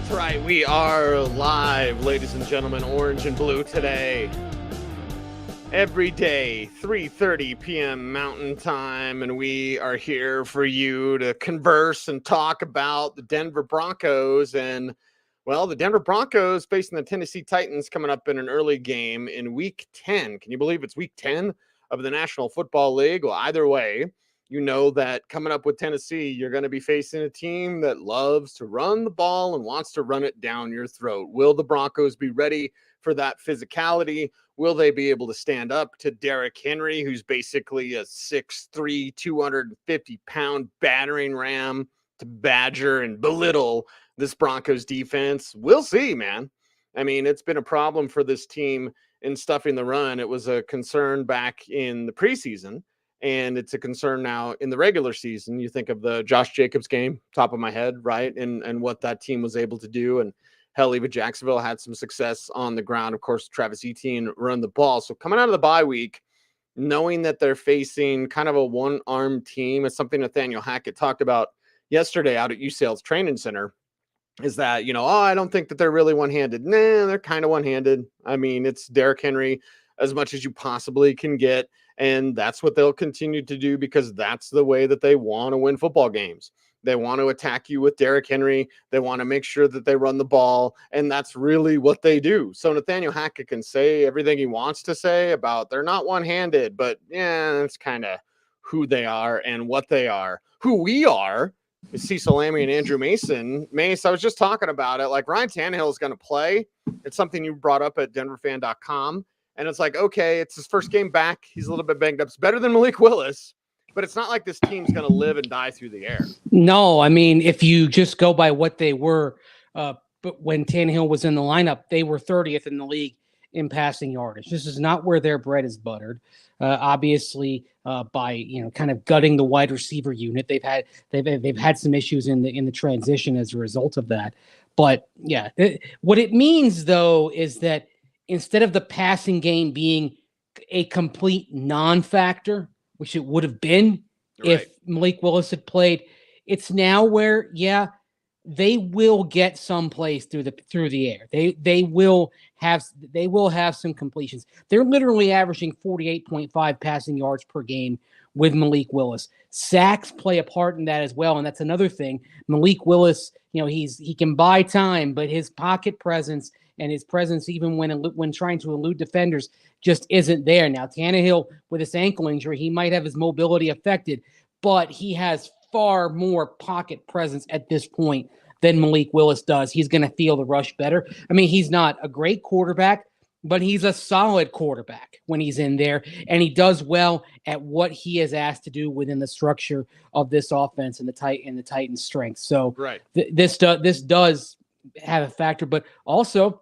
That's right. We are live, ladies and gentlemen, orange and blue today. Every day, 3:30 p.m. Mountain Time, and we are here for you to converse and talk about the Denver Broncos. And, well, the Denver Broncos facing the Tennessee Titans coming up in an early game in Week 10. Can you believe it's Week 10 of the National Football League? Well, either way, you know that coming up with Tennessee, you're going to be facing a team that loves to run the ball and wants to run it down your throat. Will the Broncos be ready for that physicality? Will they be able to stand up to Derrick Henry, who's basically a 6'3", 250-pound battering ram to badger and belittle this Broncos defense? We'll see, man. I mean, it's been a problem for this team in stuffing the run. It was a concern back in the preseason, and it's a concern now in the regular season. You think of the Josh Jacobs game, top of my head, right? And what that team was able to do. And hell, even Jacksonville had some success on the ground. Of course, Travis Etienne run the ball. So coming out of the bye week, knowing that they're facing kind of a one-arm team, is something Nathaniel Hackett talked about yesterday out at UCL's training center, is that, I don't think that they're really one-handed. Nah, they're kind of one-handed. I mean, it's Derrick Henry as much as you possibly can get. And that's what they'll continue to do, because that's the way that they want to win football games. They want to attack you with Derrick Henry. They want to make sure that they run the ball, and that's really what they do. So Nathaniel Hackett can say everything he wants to say about they're not one-handed, but yeah, that's kind of who they are and what they are. Who we are is Cecil, Lammey, and Andrew Mason. Mace, I was just talking about it. Like, Ryan Tannehill is going to play. It's something you brought up at denverfan.com. And it's like, okay, it's his first game back. He's a little bit banged up. It's better than Malik Willis, but it's not like this team's going to live and die through the air. No, I mean, if you just go by what they were, but when Tannehill was in the lineup, they were 30th in the league in passing yardage. This is not where their bread is buttered. Obviously, by kind of gutting the wide receiver unit, they've had some issues in the transition as a result of that. But yeah, what it means though is that instead of the passing game being a complete non-factor, which it would have been if Malik Willis had played, it's now where, they will get some plays through the air. They will have some completions. They're literally averaging 48.5 passing yards per game with Malik Willis. Sacks play a part in that as well, and that's another thing. Malik Willis, he can buy time, but his pocket presence and his presence, even when trying to elude defenders, just isn't there. Now, Tannehill, with his ankle injury, he might have his mobility affected, but he has far more pocket presence at this point than Malik Willis does. He's going to feel the rush better. I mean, he's not a great quarterback, but he's a solid quarterback when he's in there, and he does well at what he is asked to do within the structure of this offense and the Titans' strength. So this does have a factor, but also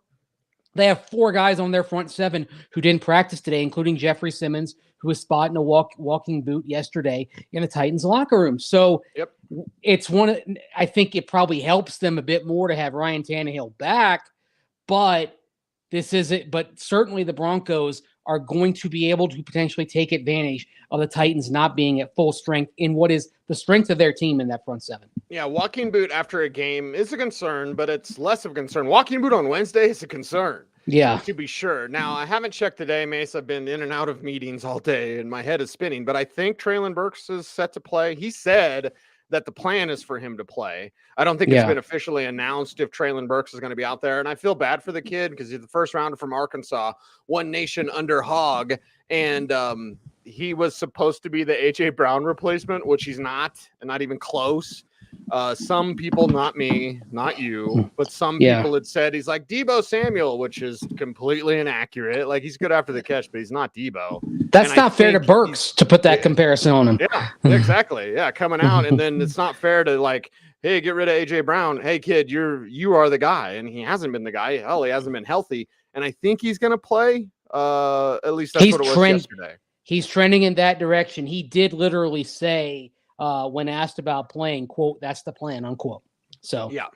they have 4 guys on their front 7 who didn't practice today, including Jeffrey Simmons, who was spotted in a walking boot yesterday in the Titans locker room. So it's I think it probably helps them a bit more to have Ryan Tannehill back, but certainly the Broncos are going to be able to potentially take advantage of the Titans not being at full strength in what is the strength of their team in that front 7. Yeah, walking boot after a game is a concern, but it's less of a concern. Walking boot on Wednesday is a concern. Yeah. To be sure. Now, I haven't checked today, Mace. I've been in and out of meetings all day, and my head is spinning, but I think Treylon Burks is set to play. He said that the plan is for him to play. I don't think it's been officially announced if Treylon Burks is going to be out there, and I feel bad for the kid because he's the first rounder from Arkansas, one nation under Hog, and he was supposed to be the A.J. Brown replacement, which he's not, and not even close. Some people, not me, not you, but some people had said he's like Deebo Samuel, which is completely inaccurate. Like, he's good after the catch, but he's not Deebo. That's not fair to Burks to put that comparison on him. Yeah, exactly. Yeah, coming out, and then it's not fair to like, hey, get rid of A.J. Brown. Hey, kid, you are the guy, and he hasn't been the guy. Hell, he hasn't been healthy, and I think he's going to play. At least that's what it was yesterday. He's trending in that direction. He did literally say, when asked about playing, quote, "That's the plan," unquote. So yeah.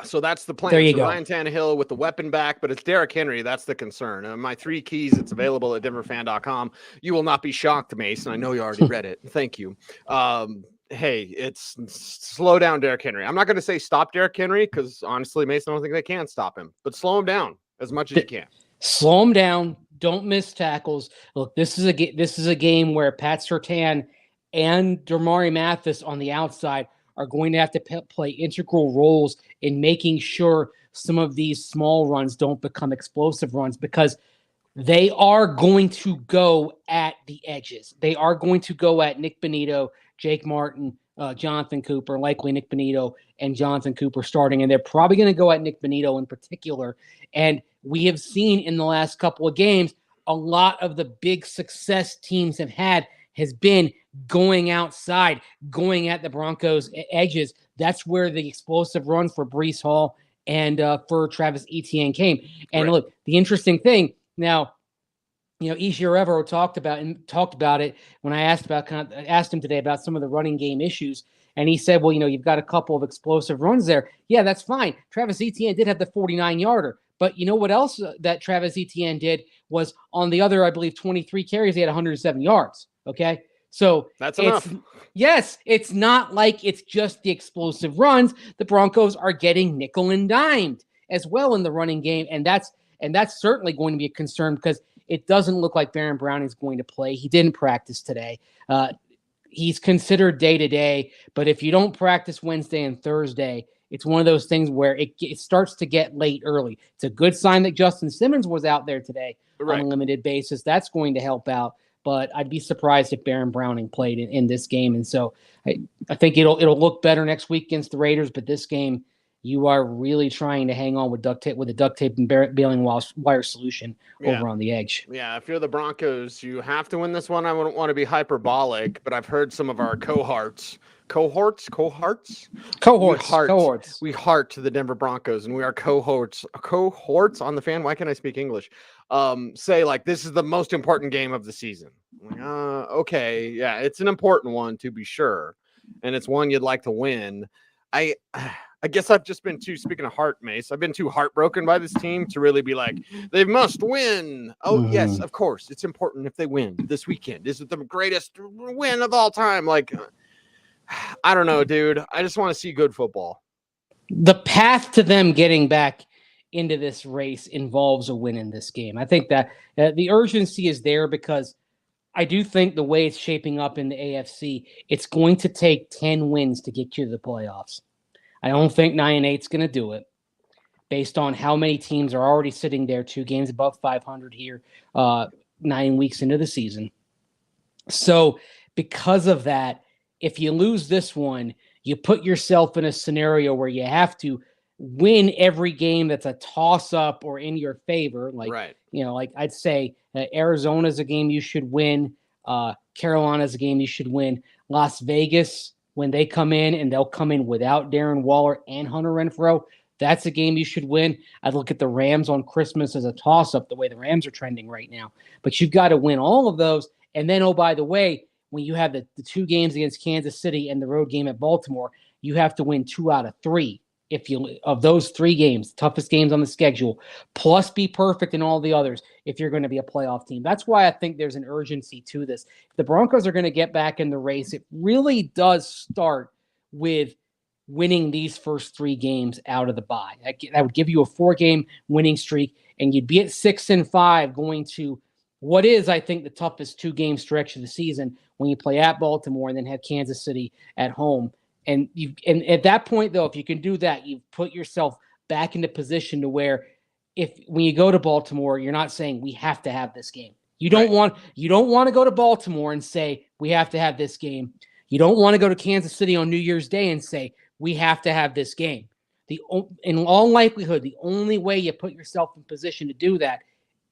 So that's the plan. There you go. Ryan Tannehill with the weapon back, but it's Derrick Henry. That's the concern. My 3 keys. It's available at denverfan.com. You will not be shocked, Mason. I know you already read it. Thank you. hey, it's slow down Derrick Henry. I'm not going to say stop Derrick Henry because honestly, Mason, I don't think they can stop him, but slow him down as much as you can. Slow him down. Don't miss tackles. Look, this is a game where Pat Surtain and Damari Mathis on the outside are going to have to play integral roles in making sure some of these small runs don't become explosive runs, because they are going to go at the edges. They are going to go at Nick Bonito, Jake Martin, Jonathan Cooper, likely Nick Bonito and Jonathan Cooper starting. And they're probably going to go at Nick Bonito in particular. And we have seen in the last couple of games, a lot of the big success teams have had has been going outside, going at the Broncos' edges. That's where the explosive run for Breece Hall and for Travis Etienne came. And look, the interesting thing now, Ishiro talked about it when I asked him today about some of the running game issues. And he said, well, you've got a couple of explosive runs there. Yeah, that's fine. Travis Etienne did have the 49-yarder. But you know what else that Travis Etienne did was on the other, I believe, 23 carries, he had 107 yards. Okay. So that's enough. Yes, it's not like it's just the explosive runs. The Broncos are getting nickel and dimed as well in the running game. And that's certainly going to be a concern, because it doesn't look like Baron Browning is going to play. He didn't practice today. He's considered day-to-day, but if you don't practice Wednesday and Thursday, it's one of those things where it starts to get late early. It's a good sign that Justin Simmons was out there today on a limited basis. That's going to help out, but I'd be surprised if Baron Browning played in this game. And so I think it'll look better next week against the Raiders, but this game, you are really trying to hang on with a duct tape and baling wire solution over on the edge. Yeah, if you're the Broncos, you have to win this one. I wouldn't want to be hyperbolic, but I've heard some of our cohorts. We heart to the Denver Broncos, and we are cohorts on the fan. Why can't I speak English? Say like this is the most important game of the season. I'm like, okay, yeah, it's an important one to be sure, and it's one you'd like to win. I guess I've just been speaking of heart, Mace, I've been too heartbroken by this team to really be like, they must win. Oh, yes, of course. It's important if they win this weekend. Is it the greatest win of all time? Like, I don't know, dude. I just want to see good football. The path to them getting back into this race involves a win in this game. I think that the urgency is there, because I do think the way it's shaping up in the AFC, it's going to take 10 wins to get you to the playoffs. I don't think 9-8 is going to do it, based on how many teams are already sitting there 2 games above 500 here, 9 weeks into the season. So because of that, if you lose this one, you put yourself in a scenario where you have to win every game that's a toss-up or in your favor. Like I'd say Arizona's a game you should win. Carolina's a game you should win. Las Vegas, when they come in, and they'll come in without Darren Waller and Hunter Renfrow, that's a game you should win. I'd look at the Rams on Christmas as a toss-up, the way the Rams are trending right now. But you've got to win all of those. And then, oh, by the way, when you have the 2 games against Kansas City and the road game at Baltimore, you have to win 2 out of 3. Of those 3 games, toughest games on the schedule, plus be perfect in all the others if you're going to be a playoff team. That's why I think there's an urgency to this. If the Broncos are going to get back in the race, it really does start with winning these first 3 games out of the bye. That would give you a 4-game winning streak, and you'd be at 6-5 going to what is, I think, the toughest 2-game stretch of the season when you play at Baltimore and then have Kansas City at home. And at that point, though, if you can do that, you've put yourself back into position to where when you go to Baltimore, you're not saying we have to have this game. You don't want to go to Baltimore and say we have to have this game. You don't want to go to Kansas City on New Year's Day and say we have to have this game. In all likelihood, the only way you put yourself in position to do that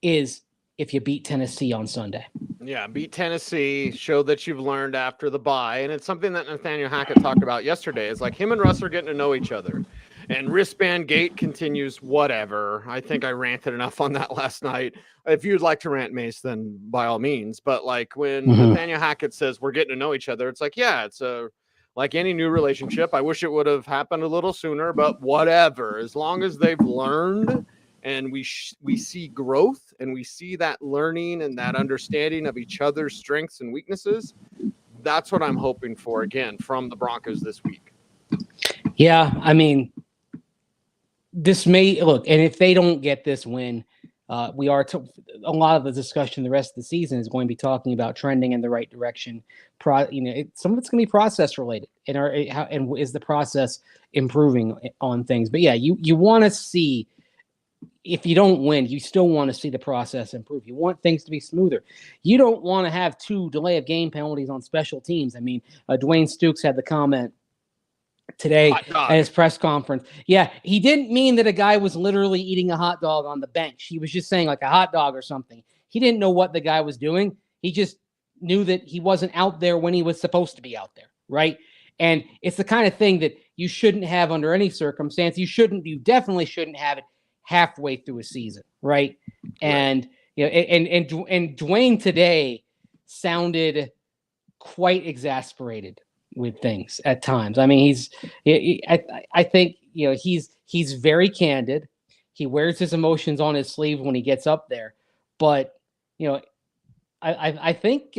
is if you beat Tennessee on Sunday. Yeah, beat Tennessee, show that you've learned after the bye. And it's something that Nathaniel Hackett talked about yesterday. It's like him and Russ are getting to know each other. And wristband gate continues, whatever. I think I ranted enough on that last night. If you'd like to rant, Mace, then by all means. But like when Nathaniel Hackett says we're getting to know each other, it's like, yeah, it's like any new relationship. I wish it would have happened a little sooner, but whatever. As long as they've learned and we see growth and we see that learning and that understanding of each other's strengths and weaknesses, That's what I'm hoping for again from the Broncos this week. Yeah, I mean, this may look, and if they don't get this win, a lot of the discussion the rest of the season is going to be talking about trending in the right direction. Some of it's going to be process related, and is the process improving on things? But yeah, you want to see, if you don't win, you still want to see the process improve. You want things to be smoother. You don't want to have 2 delay of game penalties on special teams. I mean, Dwayne Stukes had the comment today at his press conference. Yeah, he didn't mean that a guy was literally eating a hot dog on the bench. He was just saying like a hot dog or something. He didn't know what the guy was doing. He just knew that he wasn't out there when he was supposed to be out there, right? And it's the kind of thing that you shouldn't have under any circumstance. You definitely shouldn't have it halfway through a season, right? And and Dwayne today sounded quite exasperated with things at times. I mean, I think he's very candid. He wears his emotions on his sleeve when he gets up there, but I think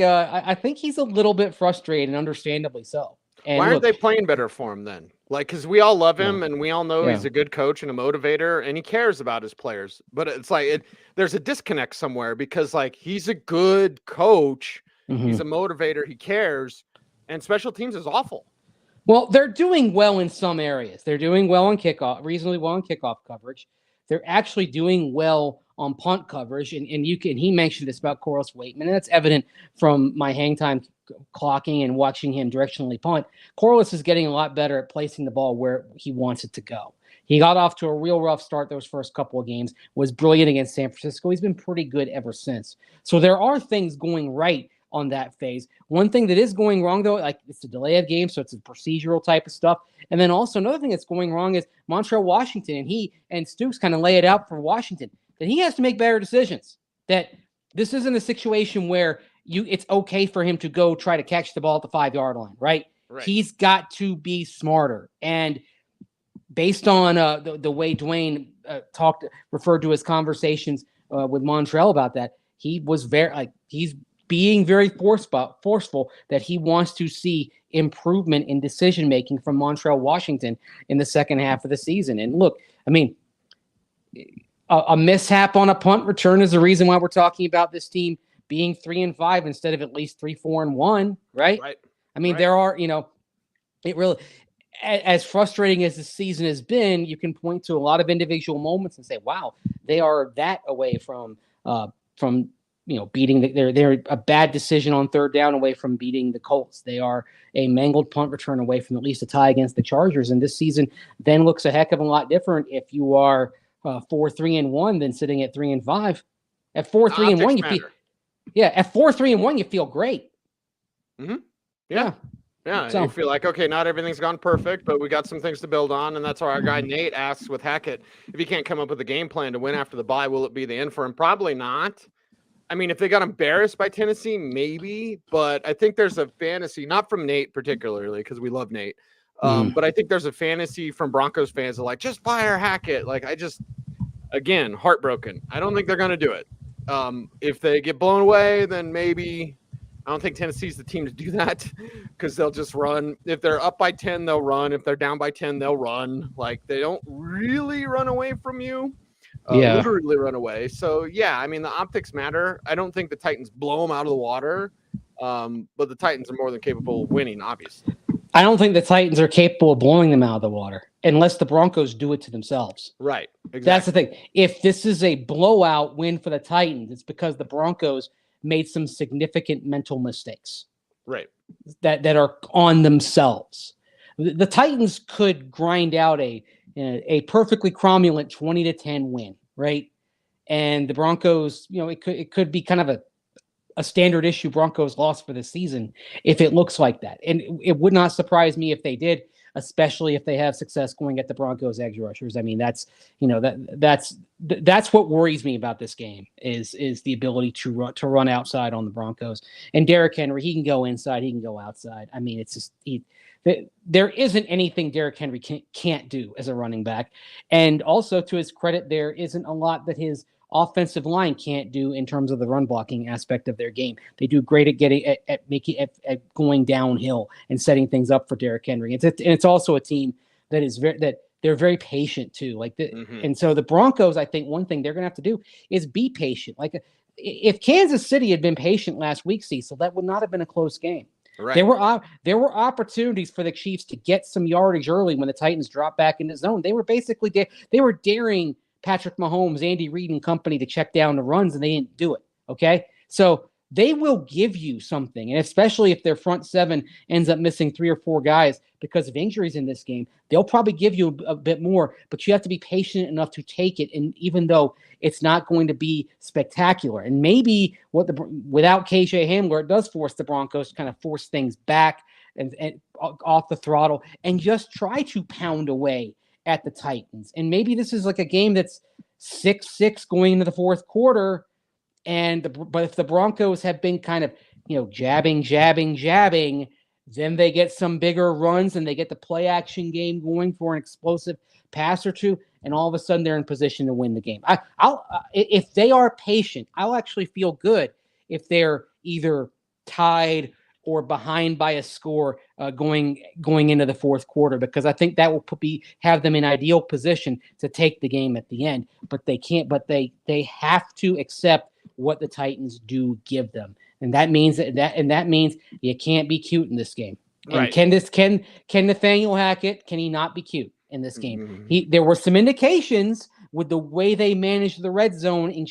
he's a little bit frustrated, and understandably so. And why aren't they playing better for him then? Like, because we all love him and we all know he's a good coach and a motivator and he cares about his players. But it's like there's a disconnect somewhere, because like he's a good coach, he's a motivator, he cares, and special teams is awful. Well, they're doing well in some areas. They're doing well on kickoff, reasonably well on kickoff coverage. They're actually doing well on punt coverage, and he mentioned this about Corliss Waitman, and that's evident from my hang time clocking and watching him directionally punt. Corliss is getting a lot better at placing the ball where he wants it to go. He got off to a real rough start those first couple of games, was brilliant against San Francisco. He's been pretty good ever since. So there are things going right on that phase. One thing that is going wrong, though, like it's a delay of game, so it's a procedural type of stuff. And then also another thing that's going wrong is Montreal Washington, and he and Stukes kind of lay it out for Washington, that he has to make better decisions. That this isn't a situation where it's okay for him to go try to catch the ball at the 5-yard line, right? He's got to be smarter. And based on the way Dwayne referred to his conversations with Montreal about that, he was he's being very forceful that he wants to see improvement in decision making from Montreal Washington in the second half of the season. And look, I mean, a mishap on a punt return is the reason why we're talking about this team being 3-5 instead of at least 3-4-1, right? I mean, there are, it really, as frustrating as the season has been, you can point to a lot of individual moments and say, wow, they are that away from beating they're a bad decision on third down away from beating the Colts. They are a mangled punt return away from at least a tie against the Chargers. And this season then looks a heck of a lot different if you are 4-3-1 than sitting at 3-5. At 4-3-1, you feel at 4-3-1, you feel great. Mm-hmm. Yeah. So, you feel like, okay, not everything's gone perfect, but we got some things to build on. And that's why our guy Nate asks with Hackett, if he can't come up with a game plan to win after the bye, will it be the end for him? Probably not. I mean, if they got embarrassed by Tennessee, maybe, but I think there's a fantasy, not from Nate particularly, because we love Nate, but I think there's a fantasy from Broncos fans that like, just fire Hackett. Like, again, heartbroken. I don't think they're going to do it. If they get blown away, then maybe. I don't think Tennessee's the team to do that, because they'll just run. If they're up by 10, they'll run. If they're down by 10, they'll run. Like, they don't really run away from you. Literally run away. So, yeah, I mean, the optics matter. I don't think the Titans blow them out of the water, but the Titans are more than capable of winning, obviously. I don't think the Titans are capable of blowing them out of the water unless the Broncos do it to themselves. Right. Exactly. That's the thing. If this is a blowout win for the Titans, it's because the Broncos made some significant mental mistakes. Right. That are on themselves. The Titans could grind out a perfectly cromulent 20-10 win, right? And the Broncos, it could be kind of a standard issue Broncos loss for the season if it looks like that. And it would not surprise me if they did, especially if they have success going at the Broncos edge rushers. I mean, that's what worries me about this game is the ability to run outside on the Broncos. And Derrick Henry, he can go inside, he can go outside. I mean, it's just there isn't anything Derrick Henry can't do as a running back. And also, to his credit, there isn't a lot that his offensive line can't do in terms of the run blocking aspect of their game. They do great at getting at going downhill and setting things up for Derrick Henry. It's also a team that is that they're very patient too. And so the Broncos, I think one thing they're going to have to do is be patient. Like if Kansas City had been patient last week, Cecil, that would not have been a close game. Right. There were opportunities for the Chiefs to get some yardage early when the Titans dropped back into zone. They were basically they were daring Patrick Mahomes, Andy Reid and company to check down the runs, and they didn't do it. Okay, so they will give you something, and especially if their front seven ends up missing 3 or 4 guys because of injuries in this game, they'll probably give you a bit more. But you have to be patient enough to take it, and even though it's not going to be spectacular, and maybe without KJ Hamler, it does force the Broncos to kind of force things back and off the throttle and just try to pound away at the Titans. And maybe this is like a game that's 6-6 going into the fourth quarter. But if the Broncos have been kind of, jabbing, then they get some bigger runs and they get the play action game going for an explosive pass or two. And all of a sudden they're in position to win the game. If they are patient, I'll actually feel good if they're either tied or behind by a score going into the fourth quarter, because I think that will have them in ideal position to take the game at the end. But they can't. But they have to accept what the Titans do give them, and that means that means you can't be cute in this game. Right. And can Nathaniel Hackett, can he not be cute in this game? There were some indications with the way they managed the red zone in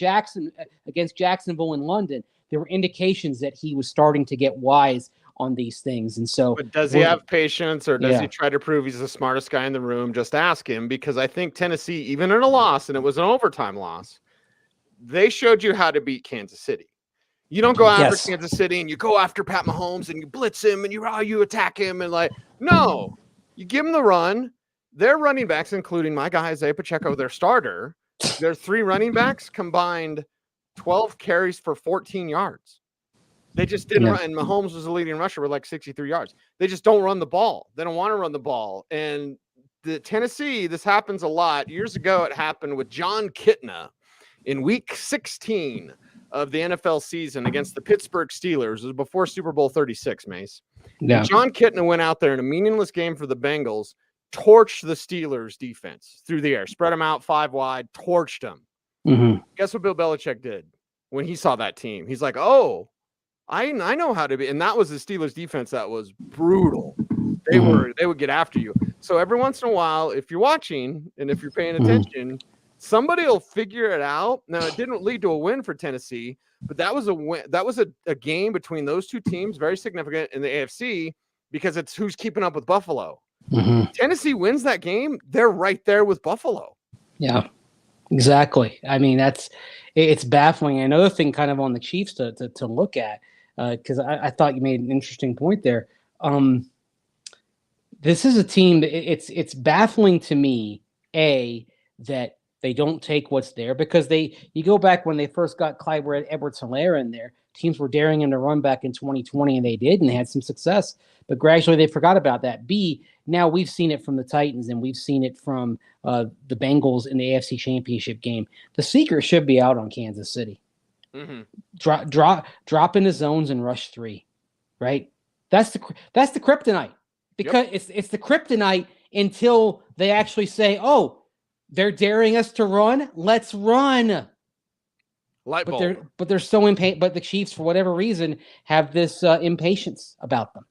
against Jacksonville in London. There were indications that he was starting to get wise on these things. And so, but does he have patience, or does he try to prove he's the smartest guy in the room? Just ask him, because I think Tennessee, even in a loss, and it was an overtime loss, they showed you how to beat Kansas City. You don't go after Kansas City and you go after Pat Mahomes and you blitz him and you attack him and no, you give him the run. Their running backs, including my guy Isaiah Pacheco, their starter, their 3 running backs combined 12 carries for 14 yards. They just didn't run, and Mahomes was the leading rusher with 63 yards. They just don't run the ball. They don't want to run the ball. And the Tennessee, this happens a lot. Years ago, it happened with John Kitna in week 16 of the NFL season against the Pittsburgh Steelers. It was before Super Bowl 36, Mace. Yeah. John Kitna went out there in a meaningless game for the Bengals, torched the Steelers defense through the air, spread them out 5 wide, torched them. Guess what Bill Belichick did when he saw that team? He's like, oh, I know how to be. And that was the Steelers defense that was brutal. They would get after you. So every once in a while, if you're watching and if you're paying attention, somebody will figure it out. Now, it didn't lead to a win for Tennessee, but that was a win. That was a game between those two teams, very significant in the AFC, because it's who's keeping up with Buffalo. Tennessee wins that game, they're right there with Buffalo. Yeah. Exactly. I mean, it's baffling. Another thing kind of on the Chiefs to look at, because I thought you made an interesting point there. This is a team that it's baffling to me, that they don't take what's there, because you go back when they first got Clyde Edwards-Helaire in there, teams were daring him to run back in 2020, and they did, and they had some success. But gradually they forgot about that. Now we've seen it from the Titans, and we've seen it from the Bengals in the AFC Championship game. The secret should be out on Kansas City. Drop into zones and rush 3, right? That's the kryptonite, because it's the kryptonite until they actually say, oh, they're daring us to run. Let's run. But they're so impatient. But the Chiefs, for whatever reason, have this impatience about them.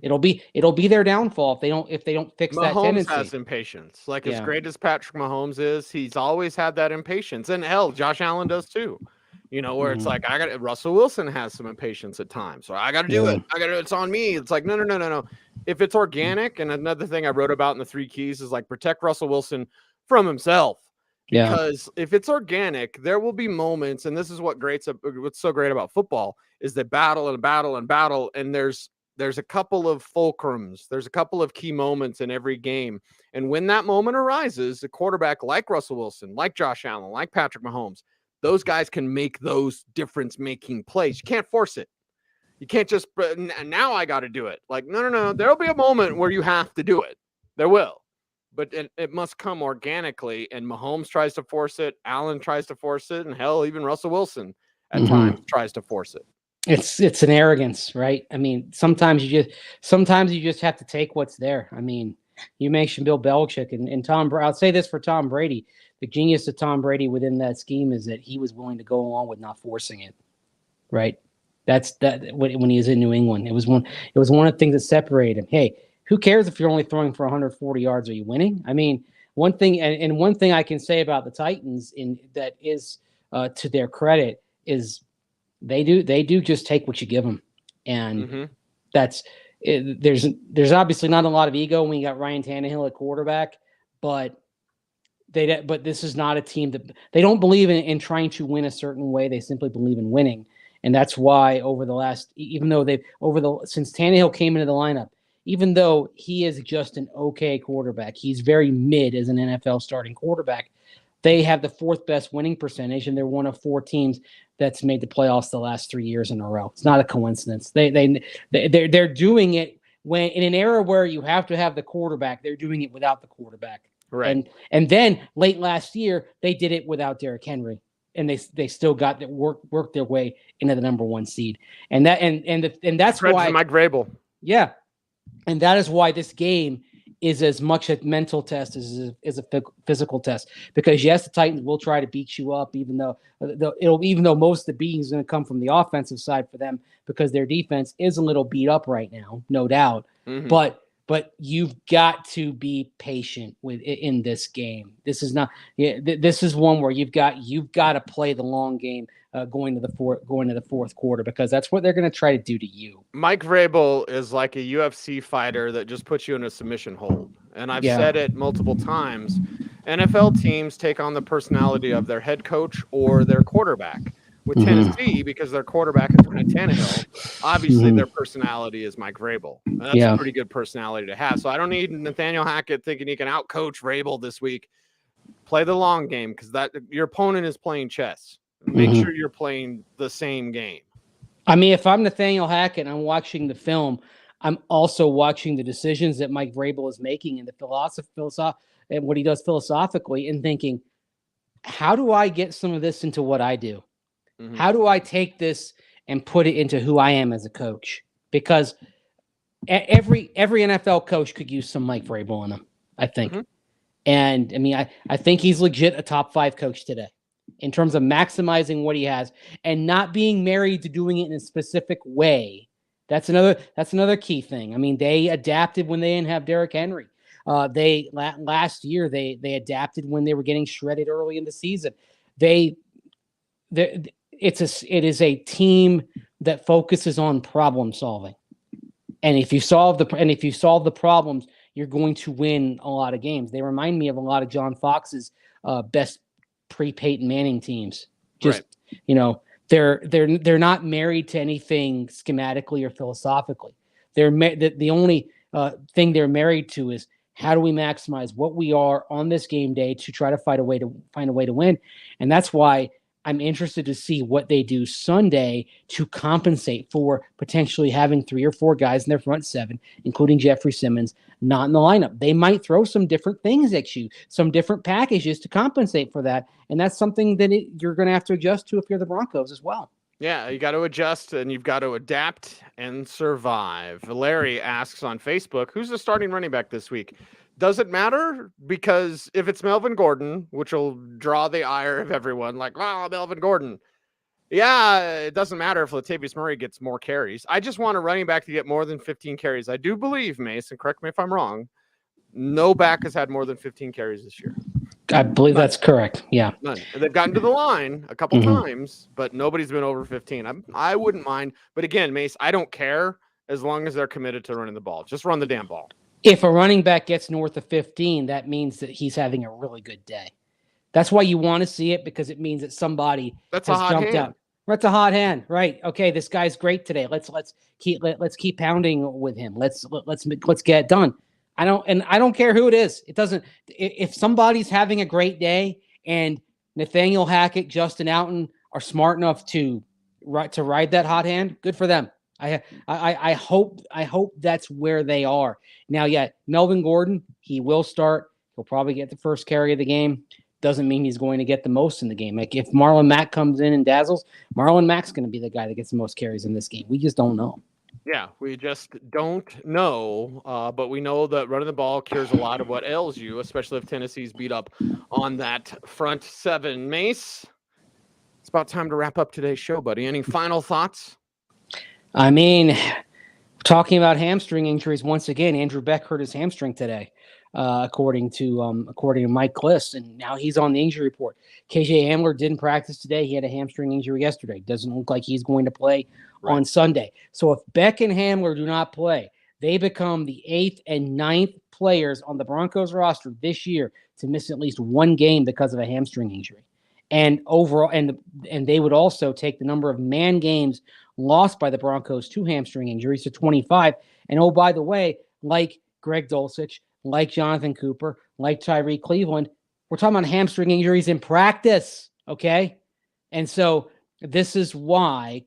It'll be their downfall if they don't fix that tendency. Mahomes has impatience. As great as Patrick Mahomes is, he's always had that impatience. And hell, Josh Allen does too. Where it's Russell Wilson has some impatience at times. So I got to do it. It's on me. It's no. If it's organic, and another thing I wrote about in the 3 keys is protect Russell Wilson from himself. Yeah. Because if it's organic, there will be moments, and this is what's so great about football is they battle and battle and battle, and there's a couple of fulcrums. There's a couple of key moments in every game. And when that moment arises, a quarterback like Russell Wilson, like Josh Allen, like Patrick Mahomes, those guys can make those difference-making plays. You can't force it. You can't just, now I got to do it. No. There'll be a moment where you have to do it. There will. but it must come organically. And Mahomes tries to force it. Allen tries to force it. And hell, even Russell Wilson at times tries to force it. It's an arrogance, right? I mean, sometimes you just have to take what's there. I mean, you mentioned Bill Belichick and Tom. I'll say this for Tom Brady: the genius of Tom Brady within that scheme is that he was willing to go along with not forcing it. Right? That's when he was in New England. It was one of the things that separated him. Hey, who cares if you're only throwing for 140 yards? Are you winning? I mean, one thing I can say about the Titans that is to their credit is they do just take what you give them, and that's it. There's obviously not a lot of ego when you got Ryan Tannehill at quarterback, but this is not a team that they don't believe in trying to win a certain way. They simply believe in winning. And that's why since Tannehill came into the lineup, even though he is just an okay quarterback, he's very mid as an NFL starting quarterback. They have the fourth best winning percentage, and they're one of 4 teams that's made the playoffs the last 3 years in a row. It's not a coincidence. They're doing it when in an era where you have to have the quarterback. They're doing it without the quarterback. Right. And then late last year, they did it without Derrick Henry. And they still got that worked their way into the number 1 seed, and that's why Mike Vrabel. Yeah, and that is why this game is as much a mental test as a physical test. Because yes, the Titans will try to beat you up, even though most of the beating is going to come from the offensive side for them, because their defense is a little beat up right now, no doubt. But you've got to be patient in this game. This is not. This is one where you've got to play the long game going to the fourth quarter, because that's what they're going to try to do to you. Mike Vrabel is like a UFC fighter that just puts you in a submission hold. And I've said it multiple times. NFL teams take on the personality of their head coach or their quarterback. With Tennessee, because their quarterback is Ryan Tannehill, obviously their personality is Mike Vrabel. And that's a pretty good personality to have. So I don't need Nathaniel Hackett thinking he can outcoach Vrabel this week. Play the long game, because your opponent is playing chess. Make sure you're playing the same game. I mean, if I'm Nathaniel Hackett and I'm watching the film, I'm also watching the decisions that Mike Vrabel is making and the philosophy and what he does philosophically, and thinking, how do I get some of this into what I do? How do I take this and put it into who I am as a coach? Because every NFL coach could use some Mike Vrabel in them, I think. And I mean, I think he's legit a top 5 coach today in terms of maximizing what he has and not being married to doing it in a specific way. That's another key thing. I mean, they adapted when they didn't have Derrick Henry. Last year they adapted when they were getting shredded early in the season. It is a team that focuses on problem solving, and if you solve the problems, you're going to win a lot of games. They remind me of a lot of John Fox's best pre-Peyton Manning teams. Just they're not married to anything schematically or philosophically. The only thing they're married to is, how do we maximize what we are on this game day to try to find a way to win, and that's why I'm interested to see what they do Sunday to compensate for potentially having 3 or 4 guys in their front 7, including Jeffrey Simmons, not in the lineup. They might throw some different things at you, some different packages to compensate for that. And that's something that you're going to have to adjust to if you're the Broncos as well. Yeah, you got to adjust, and you've got to adapt and survive. Larry asks on Facebook, who's the starting running back this week? Does it matter? Because if it's Melvin Gordon, which will draw the ire of everyone, like, wow, Melvin Gordon. Yeah, it doesn't matter if Latavius Murray gets more carries. I just want a running back to get more than 15 carries. I do believe, Mason, correct me if I'm wrong, no back has had more than 15 carries this year. I believe that's correct. Yeah. None. They've gotten to the line a couple times, but nobody's been over 15. I wouldn't mind. But again, Mace, I don't care as long as they're committed to running the ball. Just run the damn ball. If a running back gets north of 15, that means that he's having a really good day. That's why you want to see it, because it means that somebody has jumped out. That's a hot hand, right? Okay, this guy's great today. Let's keep pounding with him. Let's get it done. I don't care who it is. It doesn't. If somebody's having a great day and Nathaniel Hackett, Justin Outten are smart enough to ride that hot hand, good for them. I hope that's where they are now. Yeah, Melvin Gordon, he will start. He'll probably get the first carry of the game. Doesn't mean he's going to get the most in the game. Like if Marlon Mack comes in and dazzles, Marlon Mack's going to be the guy that gets the most carries in this game. We just don't know. Yeah, we just don't know, but we know that running the ball cures a lot of what ails you, especially if Tennessee's beat up on that front seven. Mace, it's about time to wrap up today's show, buddy. Any final thoughts? I mean, talking about hamstring injuries once again, Andrew Beck hurt his hamstring today, according to Mike Kliss, and now he's on the injury report. KJ Hamler didn't practice today. He had a hamstring injury yesterday. Doesn't look like he's going to play on Sunday. So if Beck and Hamler do not play, they become the 8th and 9th players on the Broncos roster this year to miss at least one game because of a hamstring injury. And overall, and they would also take the number of man games lost by the Broncos to hamstring injuries to 25. And oh, by the way, like Greg Dulcich, like Jonathan Cooper, like Tyree Cleveland, we're talking about hamstring injuries in practice, okay? And so this is why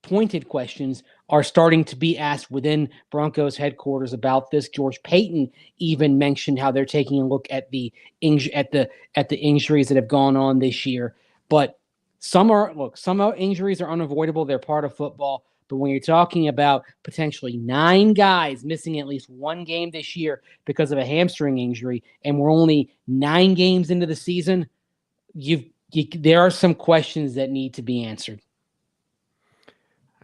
pointed questions are starting to be asked within Broncos headquarters about this. George Payton even mentioned how they're taking a look at the injuries that have gone on this year. But some injuries are unavoidable. They're part of football. But when you're talking about potentially 9 guys missing at least one game this year because of a hamstring injury, and we're only 9 games into the season, there are some questions that need to be answered.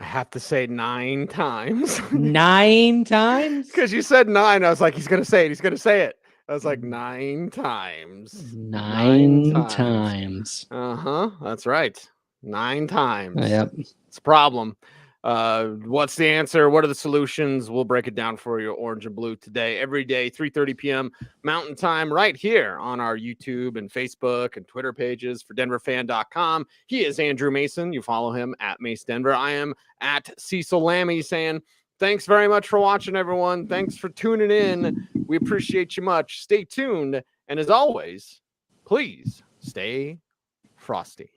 I have to say 9 times. 9 times? Because you said 9. I was like, he's going to say it. He's going to say it. I was like, 9 times. 9 times. Uh-huh. That's right. 9 times. Yep. It's a problem. What's the answer? What are the solutions? We'll break it down for you, Orange and Blue, today, every day, 3:30 p.m. Mountain Time, right here on our YouTube and Facebook and Twitter pages for DenverFan.com. He is Andrew Mason. You follow him at Mace Denver. I am at Cecil Lammey, saying thanks very much for watching, everyone. Thanks for tuning in. We appreciate you much. Stay tuned. And as always, please stay frosty.